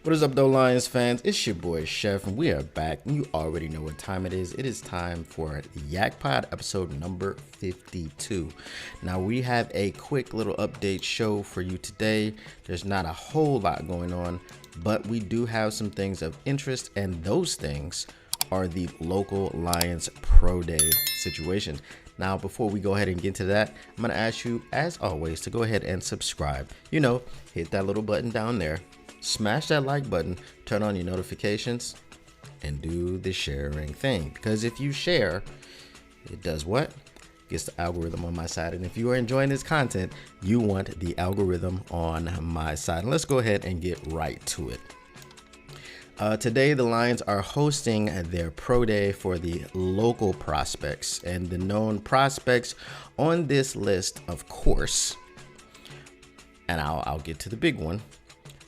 What is up, though, Lions fans? It's your boy Chef, and we are back. You already know what time it is. It is time for YAK Pod episode number 52. Now, we have a quick little update show for you today. There's not a whole lot going on, but we do have some things of interest, and those things are the local Lions Pro Day situation. Now, before we go ahead and get to that, I'm going to ask you, as always, to go ahead and subscribe. You know, hit that little button down there. Smash that like button, turn on your notifications, and do the sharing thing. Because if you share, it does what? Gets the algorithm on my side. And if you are enjoying this content, you want the algorithm on my side. And let's go ahead and get right to it. Today, the Lions are hosting their pro day for the local prospects. And the known prospects on this list, of course, and I'll get to the big one,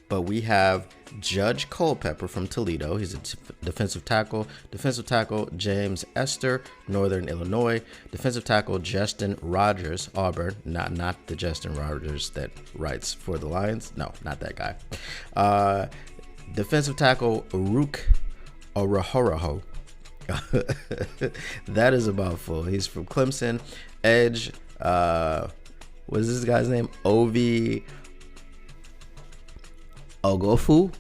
but we have Judge Culpepper from Toledo. He's a defensive tackle. Defensive tackle James Esther, Northern Illinois. Defensive tackle Justin Rogers, Auburn. Not the Justin Rogers that writes for the Lions. No, not that guy. Defensive tackle Rook Orahoroho. That is a mouthful. He's from Clemson. Edge, what is this guy's name? Ovi Ogofu,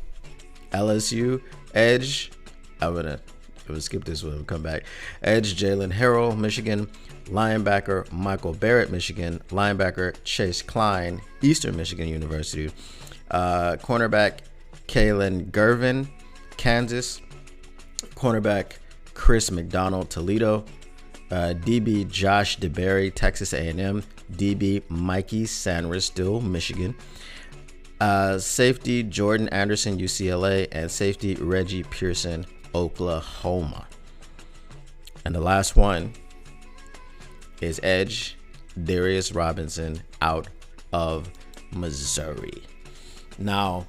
LSU. Edge, I'm gonna skip this one and come back. Edge Jalen Harrell, Michigan. Linebacker Michael Barrett, Michigan. Linebacker Chase Klein, Eastern Michigan University. Cornerback Kalen Gervin, Kansas. Cornerback Chris McDonald, Toledo. DB Josh DeBerry, Texas A&M. DB Mikey Sanristil, Michigan. Safety Jordan Anderson, UCLA, and safety Reggie Pearson, Oklahoma. And the last one is Edge Darius Robinson out of Missouri. Now,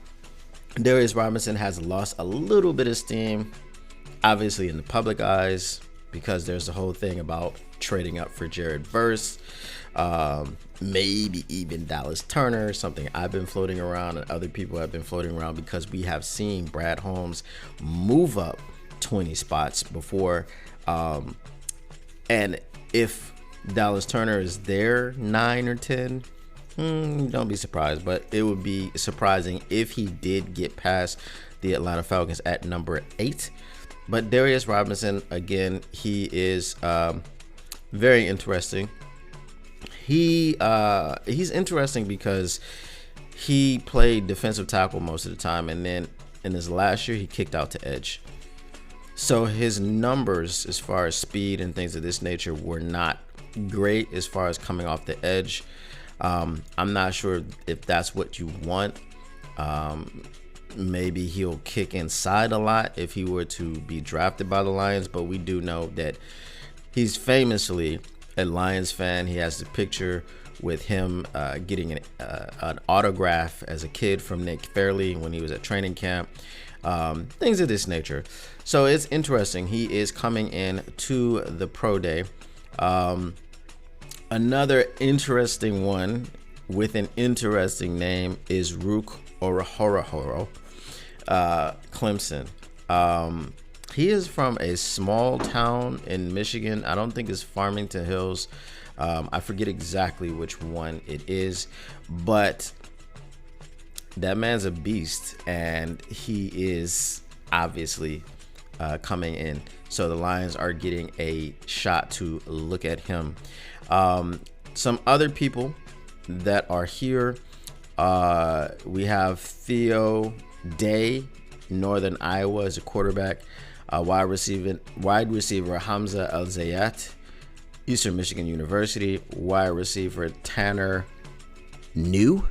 Darius Robinson has lost a little bit of steam, obviously in the public eyes, because there's the whole thing about trading up for Jared Verse. Maybe even Dallas Turner, something I've been floating around and other people have been floating around, because we have seen Brad Holmes move up 20 spots before. And if Dallas Turner is there 9 or 10, don't be surprised, but it would be surprising if he did get past the Atlanta Falcons at number 8. But Darius Robinson, again, he is very interesting. He's interesting because he played defensive tackle most of the time, and then in his last year he kicked out to edge. So his numbers as far as speed and things of this nature were not great as far as coming off the edge. I'm not sure if that's what you want. Maybe he'll kick inside a lot if he were to be drafted by the Lions, but we do know that he's famously a Lions fan. He has the picture with him getting an autograph as a kid from Nick Fairley when he was at training camp, things of this nature. So it's interesting. He is coming in to the pro day. Another interesting one with an interesting name is Rook Orahoroho, Clemson. He is from a small town in Michigan. I don't think it's Farmington Hills. I forget exactly which one it is, but that man's a beast, and he is obviously coming in. So the Lions are getting a shot to look at him. Some other people that are here, we have Theo Day, Northern Iowa, as a quarterback. Wide receiver Hamza El-Zayat, Eastern Michigan University. Wide receiver Tanner New,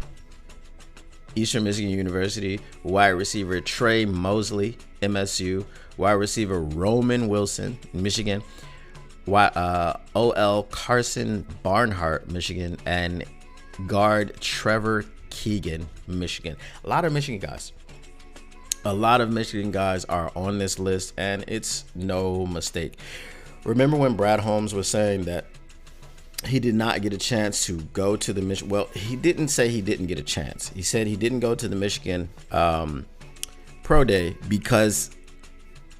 Eastern Michigan University. Wide receiver Trey Mosley, MSU. Wide receiver Roman Wilson, Michigan. OL Carson Barnhart, Michigan. And guard Trevor Keegan, Michigan. A lot of Michigan guys. A lot of Michigan guys are on this list, and it's no mistake. Remember when Brad Holmes was saying that he did not get a chance to go to the Michigan? Well, he didn't say he didn't get a chance. He said he didn't go to the Michigan pro day because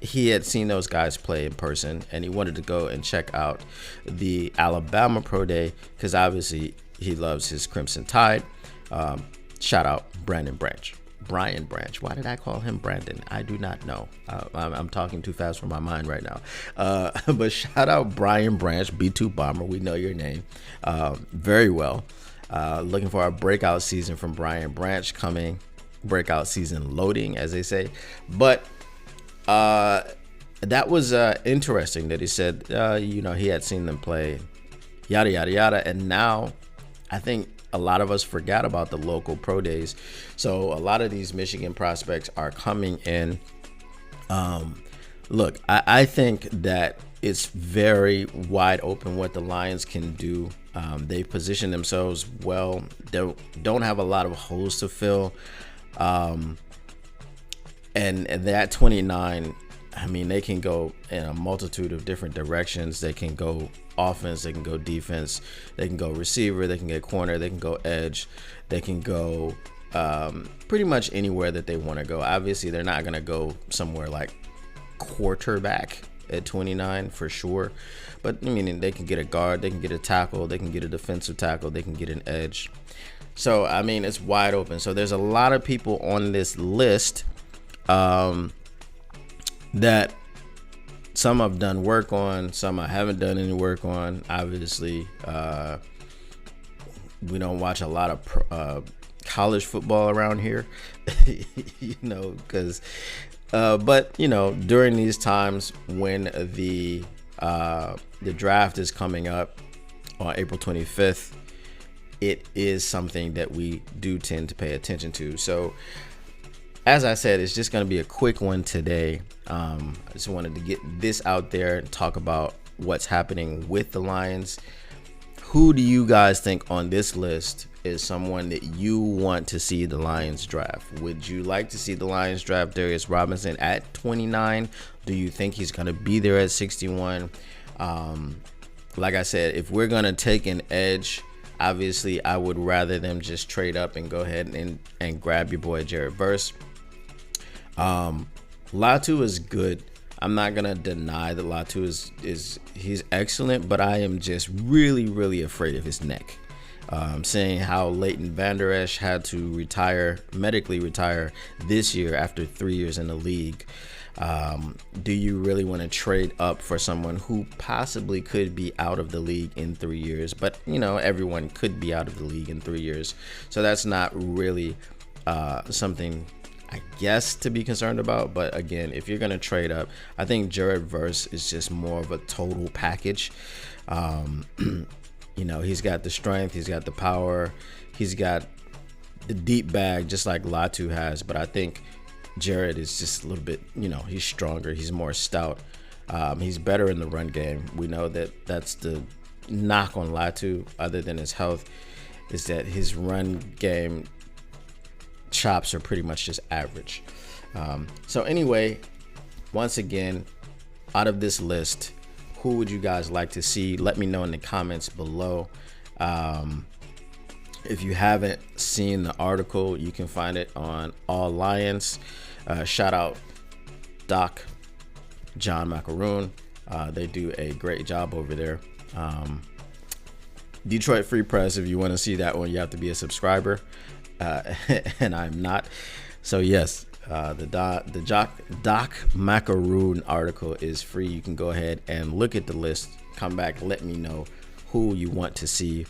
he had seen those guys play in person, and he wanted to go and check out the Alabama pro day because obviously he loves his Crimson Tide. Shout out Brian Branch. Why did I call him Brandon? I do not know. I'm talking too fast for my mind right now. But shout out Brian Branch, B2 Bomber. We know your name very well. Looking for our breakout season from Brian Branch coming. Breakout season loading, as they say. But that was interesting that he said, he had seen them play, yada, yada, yada. And now I think a lot of us forgot about the local pro days. So a lot of these Michigan prospects are coming in. Look, I think that it's very wide open what the Lions can do. They've positioned themselves well. They don't have a lot of holes to fill. And that 29, I mean, they can go in a multitude of different directions. They can go offense, they can go defense, they can go receiver, they can get corner, they can go edge, they can go pretty much anywhere that they want to go. Obviously, they're not going to go somewhere like quarterback at 29 for sure. But I mean, they can get a guard, they can get a tackle, they can get a defensive tackle, they can get an edge. So, I mean, it's wide open. So there's a lot of people on this list that some I've done work on, some I haven't done any work on. Obviously, we don't watch a lot of college football around here, because but during these times when the draft is coming up on April 25th, it is something that we do tend to pay attention to. So as I said, it's just going to be a quick one today. I just wanted to get this out there and talk about what's happening with the Lions. Who do you guys think on this list is someone that you want to see the Lions draft? Would you like to see the Lions draft Darius Robinson at 29? Do you think he's going to be there at 61? Like I said, if we're going to take an edge, obviously I would rather them just trade up and go ahead and grab your boy Jared Verse. Latu is good. I'm not gonna deny that Latu is he's excellent, but I am just really afraid of his neck. Seeing how Leighton Vander Esch had to medically retire this year after 3 years in the league. Do you really want to trade up for someone who possibly could be out of the league in 3 years? But everyone could be out of the league in 3 years, so that's not really something I guess to be concerned about. But again, if you're going to trade up, I think Jared Verse is just more of a total package. He's got the strength, he's got the power, he's got the deep bag just like Latu has. But I think Jared is just a little bit, he's stronger, he's more stout. He's better in the run game. We know that that's the knock on Latu, other than his health, is that his run game chops are pretty much just average. So anyway, once again, out of this list, who would you guys like to see? Let me know in the comments below. If you haven't seen the article, you can find it on All Lions. Shout out Doc, John Macaroon. They do a great job over there. Detroit Free Press, if you want to see that one, you have to be a subscriber. And I'm not. So yes, the Doc Macaroon article is free. You can go ahead and look at the list, come back, let me know who you want to see,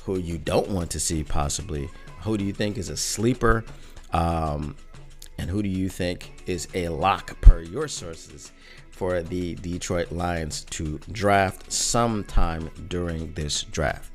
who you don't want to see possibly, who do you think is a sleeper, and who do you think is a lock per your sources for the Detroit Lions to draft sometime during this draft.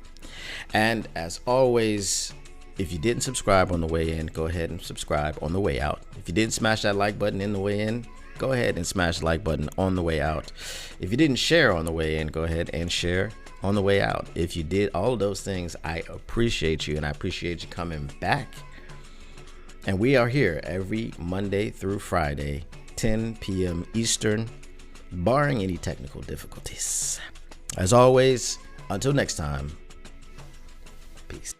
And as always, if you didn't subscribe on the way in, go ahead and subscribe on the way out. If you didn't smash that like button in the way in, go ahead and smash the like button on the way out. If you didn't share on the way in, go ahead and share on the way out. If you did all of those things, I appreciate you, and I appreciate you coming back. And we are here every Monday through Friday, 10 p.m. Eastern, barring any technical difficulties. As always, until next time, peace.